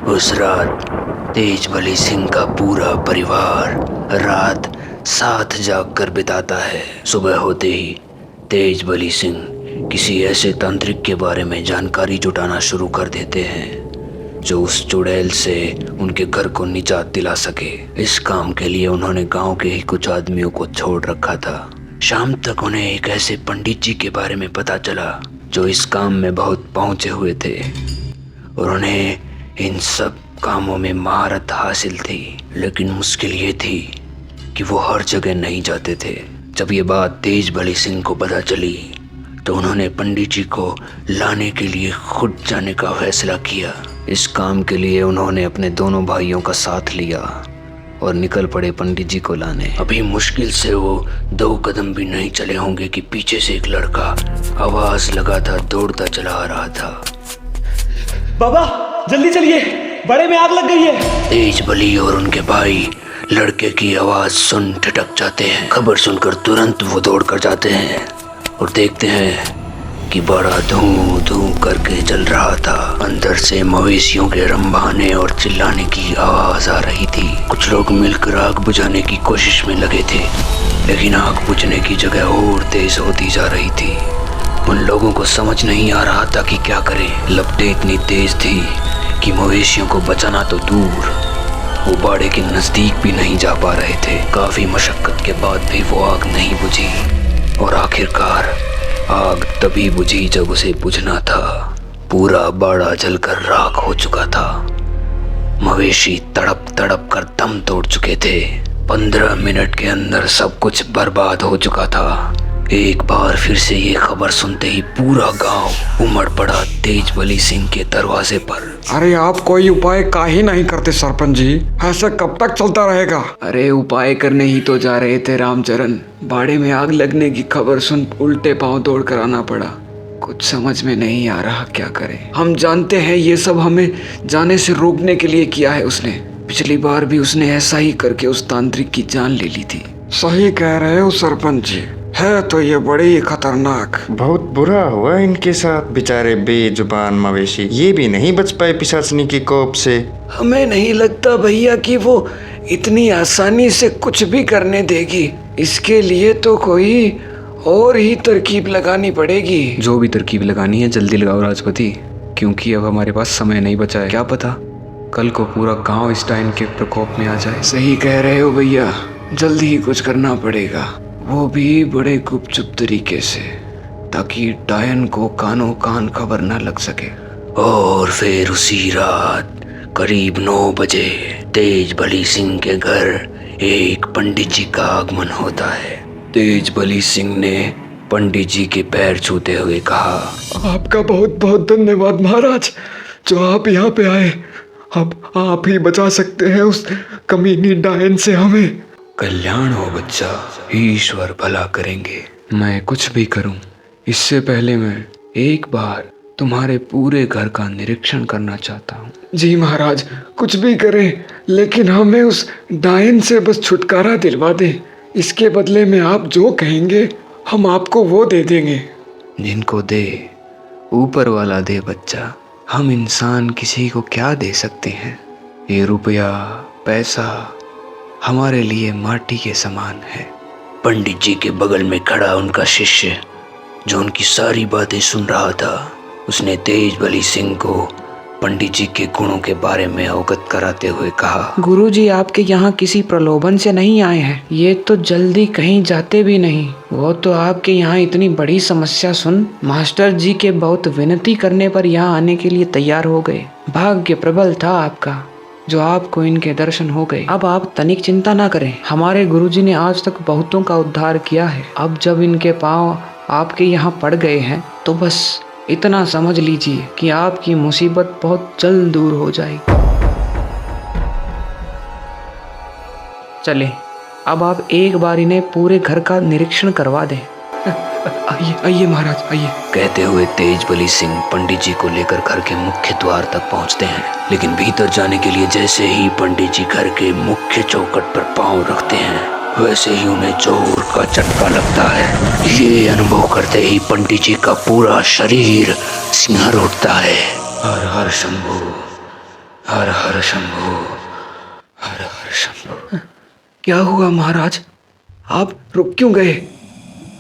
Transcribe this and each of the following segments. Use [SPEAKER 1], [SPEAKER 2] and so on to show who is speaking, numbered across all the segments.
[SPEAKER 1] उस रात तेजबली सिंह का पूरा परिवार रात साथ जाग कर बिताता है। सुबह होते ही तेजबली सिंह किसी ऐसे तांत्रिक के बारे में जानकारी जुटाना शुरू कर देते हैं जो उस चुड़ैल से उनके घर को निजात दिला सके। इस काम के लिए उन्होंने गांव के ही कुछ आदमियों को छोड़ रखा था। शाम तक उन्हें एक ऐसे पंडित जी के बारे में पता चला जो इस काम में बहुत पहुंचे हुए थे और उन्हें इन सब कामों में महारत हासिल थी। लेकिन मुश्किल ये थी कि वो हर जगह नहीं जाते थे। जब ये बात तेजबली सिंह को पता चली तो उन्होंने पंडित जी को लाने के लिए खुद जाने का फैसला किया। इस काम के लिए उन्होंने अपने दोनों भाइयों का साथ लिया और निकल पड़े पंडित जी को लाने। अभी मुश्किल से वो 2 कदम भी नहीं चले होंगे कि पीछे से एक लड़का आवाज लगाता दौड़ता चला आ रहा था।
[SPEAKER 2] बाबा जल्दी चलिए, बड़े में आग लग गई है।
[SPEAKER 1] तेजबली और उनके भाई लड़के की आवाज सुन ठिठक जाते हैं। खबर सुनकर तुरंत वो दौड़ कर जाते हैं और देखते हैं कि बड़ा धूं धूं करके जल रहा था। अंदर से मवेशियों के रंभाने और चिल्लाने की आवाज आ रही थी। कुछ लोग मिलकर आग बुझाने की कोशिश में लगे थे, लेकिन आग बुझने की जगह और तेज होती जा रही थी। उन लोगों को समझ नहीं आ रहा था कि क्या करें। लपटें इतनी तेज थी कि मवेशियों को बचाना तो दूर, वो बाड़े के नजदीक भी नहीं जा पा रहे थे। काफी मशक्कत के बाद भी वो आग नहीं बुझी और आखिरकार आग तभी बुझी जब उसे बुझना था। पूरा बाड़ा जलकर राख हो चुका था। मवेशी तड़प तड़प कर दम तोड़ चुके थे। 15 मिनट के अंदर सब कुछ बर्बाद हो चुका था। एक बार फिर से ये खबर सुनते ही पूरा गांव उमड़ पड़ा तेजबली सिंह के दरवाजे पर।
[SPEAKER 3] अरे आप कोई उपाय काहे नहीं करते सरपंच जी? ऐसा कब तक चलता रहेगा?
[SPEAKER 4] अरे उपाय करने ही तो जा रहे थे रामचरण। बाड़े में आग लगने की खबर सुन उल्टे पांव दौड़ कर आना पड़ा। कुछ समझ में नहीं आ रहा क्या करें। हम जानते हैं ये सब हमें जाने से रोकने के लिए किया है उसने। पिछली बार भी उसने ऐसा ही करके उस तांत्रिक की जान ले ली थी।
[SPEAKER 3] सही कह रहे हो सरपंच जी, है तो ये बड़ी खतरनाक।
[SPEAKER 5] बहुत बुरा हुआ इनके साथ। बेचारे बेजुबान मवेशी ये भी नहीं बच पाए पिशाचनी की कोप से।
[SPEAKER 4] हमें नहीं लगता भैया कि वो इतनी आसानी से कुछ भी करने देगी। इसके लिए तो कोई और ही तरकीब लगानी पड़ेगी।
[SPEAKER 6] जो भी तरकीब लगानी है जल्दी लगाओ राजपति, क्योंकि अब हमारे पास समय नहीं बचा है। क्या पता कल को पूरा गांव इस डायन के प्रकोप में आ जाए।
[SPEAKER 4] सही कह रहे हो भैया, जल्दी ही कुछ करना पड़ेगा, वो भी बड़े गुपचुप तरीके से, ताकि डायन को कानों कान खबर न लग सके।
[SPEAKER 1] और फिर उसी रात करीब 9 बजे तेजबली सिंह के घर एक पंडित जी का आगमन होता है। तेजबली सिंह ने पंडित जी के पैर छूते हुए कहा,
[SPEAKER 3] आपका बहुत बहुत धन्यवाद महाराज, जो आप यहाँ पे आए। अब आप ही बचा सकते हैं उस कमीनी डायन से हमें।
[SPEAKER 1] कल्याण हो बच्चा, ईश्वर भला करेंगे।
[SPEAKER 6] मैं कुछ भी करूं, इससे पहले मैं एक बार तुम्हारे पूरे घर का निरीक्षण करना चाहता हूं।
[SPEAKER 3] जी महाराज, कुछ भी करें, लेकिन हमें उस डायन से बस छुटकारा दिलवा दें। इसके बदले में आप जो कहेंगे हम आपको वो दे देंगे।
[SPEAKER 6] जिनको दे ऊपर वाला दे बच्चा। हम इंसान किसी को क्या दे सकते हैं? ये रुपया पैसा हमारे लिए माटी के समान है।
[SPEAKER 1] पंडित जी के बगल में खड़ा उनका शिष्य जो उनकी सारी बातें सुन रहा था, उसने तेजबली सिंह को पंडित जी के गुणों के बारे में अवगत कराते हुए कहा,
[SPEAKER 7] गुरुजी आपके यहाँ किसी प्रलोभन से नहीं आए हैं। ये तो जल्दी कहीं जाते भी नहीं। वो तो आपके यहाँ इतनी बड़ी समस्या सुन मास्टर जी के बहुत विनती करने पर यहाँ आने के लिए तैयार हो गए। भाग्य प्रबल था आपका जो आपको इनके दर्शन हो गए। अब आप तनिक चिंता ना करें, हमारे गुरुजी ने आज तक बहुतों का उद्धार किया है। अब जब इनके पांव आपके यहाँ पड़ गए हैं तो बस इतना समझ लीजिए कि आपकी मुसीबत बहुत जल्द दूर हो जाएगी। चले, अब आप एक बार इन्हें पूरे घर का निरीक्षण करवा दें।
[SPEAKER 3] आइए आइए महाराज आइए।
[SPEAKER 1] कहते हुए तेजबली सिंह पंडित जी को लेकर घर के मुख्य द्वार तक पहुंचते हैं। लेकिन भीतर जाने के लिए जैसे ही पंडित जी घर के मुख्य चौखट पर पांव रखते हैं, वैसे ही उन्हें जोर का झटका लगता है। ये अनुभव करते ही पंडित जी का पूरा शरीर सिंहर उठता है। हर हर शंभू,
[SPEAKER 6] हर हर शंभू, हर हर शंभू।
[SPEAKER 4] क्या हुआ महाराज, आप रुक क्यों गए?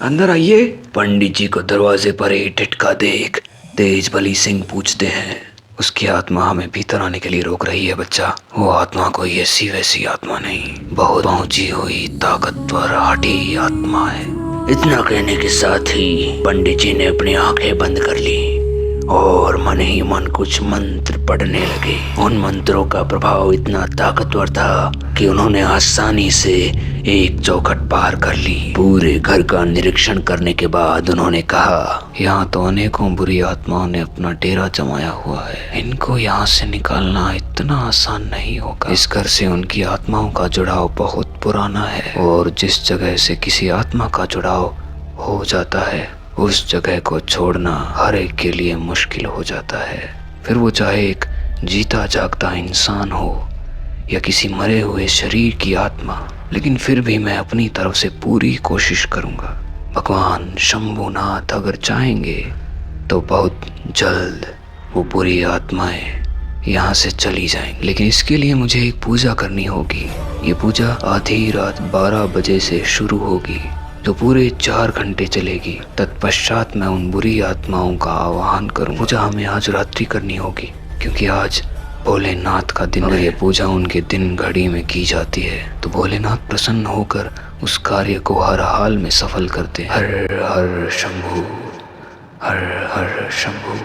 [SPEAKER 4] अंदर आइए।
[SPEAKER 1] पंडित जी को दरवाजे पर ही टिटका देख तेजबली सिंह पूछते हैं,
[SPEAKER 6] उसकी आत्मा हमें भीतर आने के लिए रोक रही है बच्चा। वो आत्मा कोई ऐसी वैसी आत्मा नहीं, बहुत पहुंची हुई ताकतवर हठी आत्मा है।
[SPEAKER 1] इतना कहने के साथ ही पंडित जी ने अपनी आंखें बंद कर ली और मन ही मन कुछ मंत्र पढ़ने लगे। उन मंत्रों का प्रभाव इतना ताकतवर था कि उन्होंने आसानी से एक चौखट पार कर ली। पूरे घर का निरीक्षण करने के बाद उन्होंने कहा,
[SPEAKER 6] यहाँ तो अनेकों बुरी आत्माओं ने अपना डेरा जमाया हुआ है, इनको यहाँ से निकालना इतना आसान नहीं होगा। इस घर से उनकी आत्माओं का जुड़ाव बहुत पुराना है और जिस जगह से किसी आत्मा का जुड़ाव हो जाता है उस जगह को छोड़ना हर एक के लिए मुश्किल हो जाता है। फिर वो चाहे एक जीता जागता इंसान हो या किसी मरे हुए शरीर की आत्मा, लेकिन फिर भी मैं अपनी तरफ से पूरी कोशिश करूंगा। भगवान शंभुनाथ अगर चाहेंगे तो बहुत जल्द वो बुरी आत्माएं यहाँ से चली जाएंगी, लेकिन इसके लिए मुझे एक पूजा करनी होगी। ये पूजा आधी रात 12 बजे से शुरू होगी जो पूरे 4 घंटे चलेगी। तत्पश्चात मैं उन बुरी आत्माओं का आवाहन करूँ। पूजा हमें आज रात्रि करनी होगी क्योंकि आज भोलेनाथ का दिन है। ये पूजा उनके दिन घड़ी में की जाती है तो भोलेनाथ प्रसन्न होकर उस कार्य को हर हाल में सफल करते हैं। हर हर शंभू, हर हर शंभू।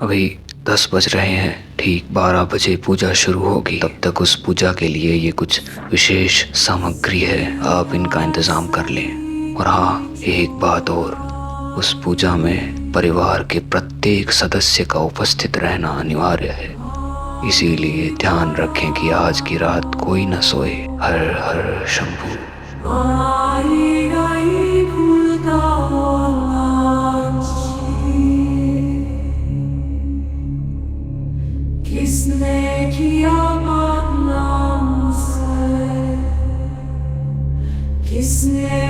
[SPEAKER 6] अभी 10 बज रहे हैं, ठीक 12 बजे पूजा शुरू होगी। तब तक उस पूजा के लिए ये कुछ विशेष सामग्री है, आप इनका इंतजाम कर लें। और हाँ, एक बात और, उस पूजा में परिवार के प्रत्येक सदस्य का उपस्थित रहना अनिवार्य है, इसीलिए ध्यान रखें कि आज की रात कोई न सोए। हर हर शंभू।
[SPEAKER 8] किसने किया बदनाम से, किसने